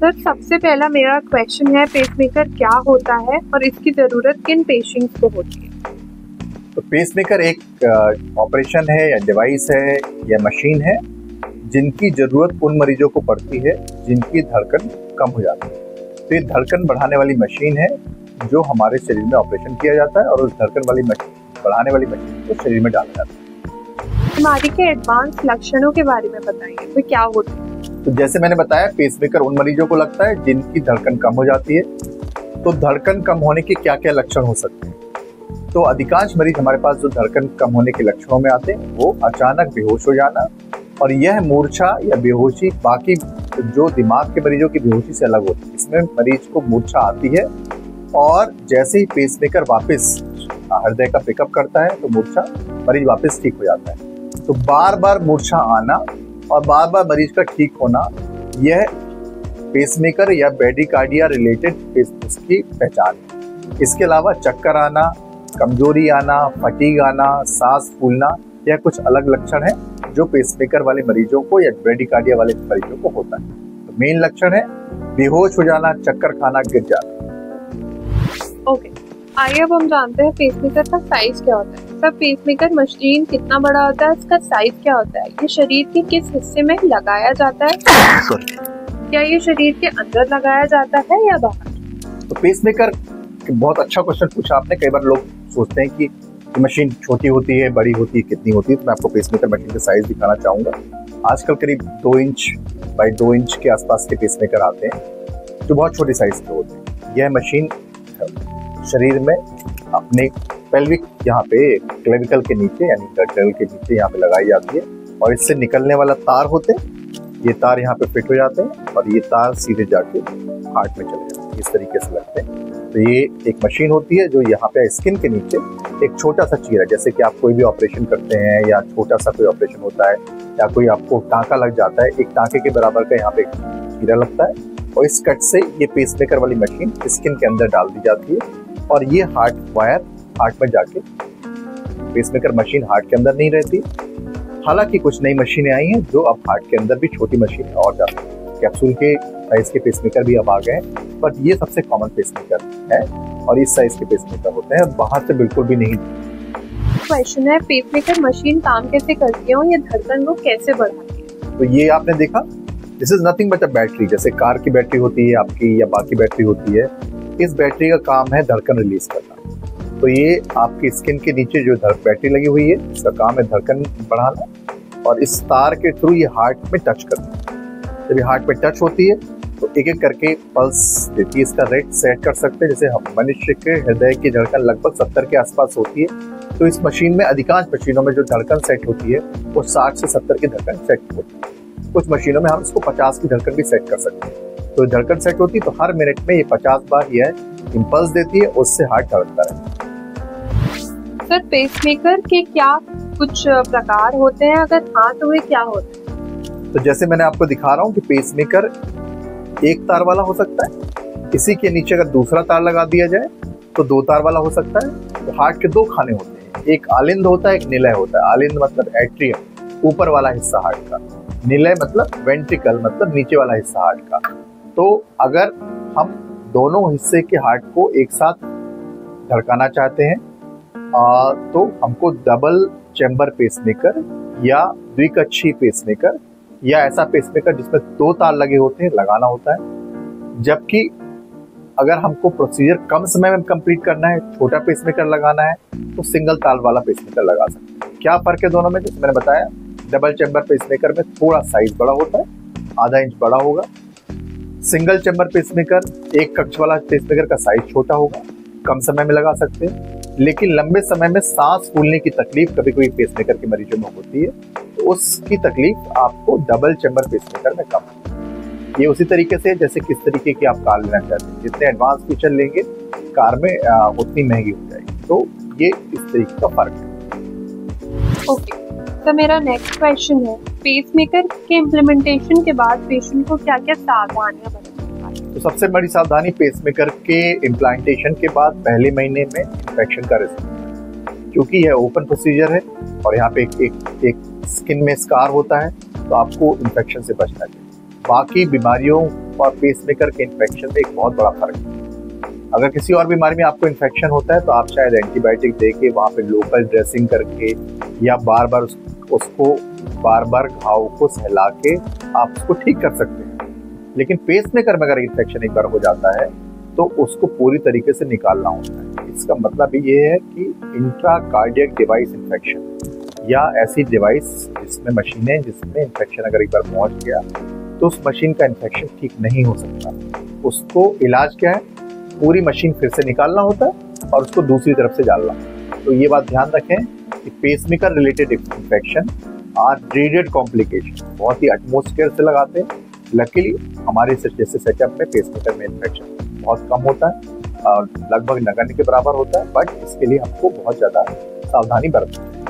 Sir सबसे पहला मेरा क्वेश्चन है, पेसमेकर क्या होता है और इसकी जरूरत किन पेशेंट्स को होती है? तो पेसमेकर एक ऑपरेशन है या डिवाइस है या मशीन है जिनकी जरूरत उन मरीजों को पड़ती है जिनकी धड़कन कम हो जाती है। तो ये धड़कन बढ़ाने वाली मशीन है जो हमारे शरीर में ऑपरेशन किया जाता है और उस धड़कन वाली मशीन बढ़ाने वाली मशीन को शरीर में डाला जाता है। बीमारी के एडवांस लक्षणों के बारे में बताइए, तो क्या होता है? तो जैसे मैंने बताया, पेसमेकर उन मरीजों को लगता है जिनकी धड़कन कम हो जाती है। तो धड़कन कम होने के क्या क्या लक्षण हो सकते हैं? तो अधिकांश मरीज हमारे पास जो धड़कन कम होने के लक्षणों में आते हैं वो अचानक बेहोश हो जाना, और यह मूर्छा या बेहोशी बाकी जो दिमाग के मरीजों की बेहोशी से अलग होती है। इसमें मरीज को मूर्छा आती है और जैसे ही पेसमेकर वापस हृदय का पिकअप करता है तो मूर्छा मरीज वापस ठीक हो जाता है। तो बार बार मूर्छा आना और बार बार मरीज का ठीक होना, यह पेसमेकर या ब्रेडिकार्डिया रिलेटेड उसकी पहचान है। इसके अलावा चक्कर आना, कमजोरी आना, फटीग आना, सांस फूलना, यह कुछ अलग लक्षण है जो पेसमेकर वाले मरीजों को या ब्रेडिकार्डिया वाले मरीजों को होता है। तो मेन लक्षण है बेहोश हो जाना, चक्कर खाना, गिर जाना। ओके, आइए अब हम जानते हैं पेसमेकर का साइज क्या होता है। सर पेसमेकर मशीन कितना बड़ा होता है, इसका साइज क्या होता है, ये शरीर के किस हिस्से में लगाया जाता है? क्या ये शरीर के अंदर लगाया जाता है या बाहर? तो पेसमेकर, बहुत अच्छा क्वेश्चन पूछा आपने। कई बार लोग सोचते हैं कि मशीन छोटी होती है, बड़ी होती है, कितनी होती है। तो मैं आपको पेसमेकर मशीन का साइज दिखाना चाहूंगा। आजकल करीब 2 इंच बाई 2 इंच के आसपास के पेसमेकर आते हैं जो बहुत छोटी साइज के होते हैं। यह मशीन शरीर में अपने पेल्विक यहाँ पे क्लेविकल के नीचे यानी गर्दन के नीचे यहाँ पे लगाई जाती है, और इससे निकलने वाला तार होते हैं, ये तार यहाँ पे फिट हो जाते हैं और ये तार सीधे जाके हार्ट में चले जाते हैं। इस तरीके से लगते हैं। तो ये एक मशीन होती है जो यहाँ पे स्किन के नीचे एक छोटा सा चीरा, जैसे कि आप कोई भी ऑपरेशन करते हैं या छोटा सा कोई ऑपरेशन होता है या कोई आपको टाँका लग जाता है, एक टाँके के बराबर का यहाँ पे चीरा लगता है, और इस कट से ये पेसमेकर वाली मशीन स्किन के अंदर डाल दी जाती है और ये हार्ट वायर हार्ट में जाके, पेसमेकर मशीन हार्ट के अंदर नहीं रहती। हालांकि कुछ नई मशीनें आई हैं जो अब हार्ट के अंदर भी छोटी मशीनें और जाती हैं। कैप्सूल के साइज के पेसमेकर भी अब आ गए हैं, बट ये सबसे कॉमन पेसमेकर है और इस साइज के पेसमेकर होते हैं, बाहर से बिल्कुल भी नहीं। क्वेश्चन है, पेसमेकर मशीन काम कैसे करती है और ये धड़कन को कैसे बढ़ाती है? तो ये आपने देखा, this is nothing but a battery. जैसे कार की बैटरी होती है आपकी या बाकी बैटरी होती है, इस बैटरी का काम है धड़कन रिलीज करना। तो ये आपकी स्किन के नीचे जो बैटरी लगी हुई है, इसका काम है धड़कन बढ़ाना, और इस तार के थ्रू ये हार्ट में टच करती है। जब ये हार्ट में टच होती है तो एक एक करके पल्स देती है। इसका रेट सेट कर सकते हैं। जैसे हम मनुष्य के हृदय की धड़कन लगभग 70 के आसपास होती है, तो इस मशीन में, अधिकांश मशीनों में जो धड़कन सेट होती है वो 60 से 70 की धड़कन सेट होती है। कुछ मशीनों में हम इसको 50 की धड़कन भी सेट कर सकते हैं। तो धड़कन सेट होती है तो हर मिनट में ये 50 बार यह इम्पल्स देती है, उससे हार्ट धड़कता रहता है। सर पेसमेकर के क्या कुछ प्रकार होते हैं, अगर हाँ तो वे क्या होते हैं? तो जैसे मैंने आपको दिखा रहा हूँ कि पेसमेकर एक तार वाला हो सकता है, इसी के नीचे अगर दूसरा तार लगा दिया जाए तो 2 तार वाला हो सकता है। तो हार्ट के 2 खाने होते हैं, एक आलिंद होता है, एक निलय होता है। आलिंद मतलब एट्रियम, ऊपर वाला हिस्सा हार्ट का, निलय मतलब वेंट्रिकल मतलब नीचे वाला हिस्सा हार्ट का। तो अगर हम दोनों हिस्से के हार्ट को एक साथ धड़काना चाहते हैं तो हमको डबल चैम्बर पेसमेकर या द्विकक्षीय पेसमेकर या ऐसा पेसमेकर जिसमें 2 तार लगे होते हैं लगाना होता है। जबकि अगर हमको प्रोसीजर कम समय में कंप्लीट करना है, छोटा पेसमेकर लगाना है, तो सिंगल तार वाला पेसमेकर लगा सकते हैं। क्या फर्क है दोनों में? जैसे मैंने बताया, डबल चैम्बर पेसमेकर में थोड़ा साइज बड़ा होता है, आधा इंच बड़ा होगा। सिंगल चैम्बर पेसमेकर, एक कक्ष वाला पेसमेकर का साइज छोटा होगा, कम समय में लगा सकते हैं। लेकिन लंबे समय में सांस फूलने की तकलीफ कभी कभी पेसमेकर के मरीजों में होती है, तो उसकी तकलीफ आपको डबल चैम्बर पेसमेकर में कम है। ये उसी तरीके से जैसे किस तरीके की आप कार लेना चाहते हैं, जितने एडवांस फीचर लेंगे कार में उतनी महंगी हो जाएगी। तो ये इस तरीके का फर्क है। ओके, तो मेरा नेक्स्ट क्वेश्चन है, पेसमेकर के इम्प्लीमेंटेशन के बाद पेशेंट को क्या क्या सावधानियां बरतनी चाहिए? तो सबसे बड़ी सावधानी, पेसमेकर के इम्प्लांटेशन के बाद पहले महीने में इंफेक्शन का रिस्क, क्योंकि यह ओपन प्रोसीजर है और यहाँ पे एक स्किन में स्कार होता है, तो आपको इन्फेक्शन से बचना चाहिए। बाकी बीमारियों और पेसमेकर के इन्फेक्शन में एक बहुत बड़ा फर्क है। अगर किसी और बीमारी में आपको इन्फेक्शन होता है तो आप शायद एंटीबायोटिक दे के वहाँ पे लोकल ड्रेसिंग करके या बार बार घाव को सहला के आप उसको ठीक कर सकते हैं। लेकिन पेसमेकर में अगर इन्फेक्शन एक बार हो जाता है तो उसको पूरी तरीके से निकालना होता है। इसका मतलब ये है कि इंट्राकार्डियक डिवाइस इन्फेक्शन या ऐसी डिवाइस जिसमें मशीनें जिसमें इन्फेक्शन अगर एक बार पहुंच गया तो उस मशीन का इन्फेक्शन ठीक नहीं हो सकता। उसको इलाज क्या है, पूरी मशीन फिर से निकालना होता है और उसको दूसरी तरफ से डालना। तो ये बात ध्यान रखें कि pacemaker related infection are dreaded complication, बहुत ही एटमॉस्फेयर से लगाते हैं। लकीली हमारे जैसे सेटअप में पेसमेकर में इन्फेक्शन बहुत कम होता है और लगभग नगण्य के बराबर होता है, बट इसके लिए हमको बहुत ज़्यादा सावधानी बरतनी है।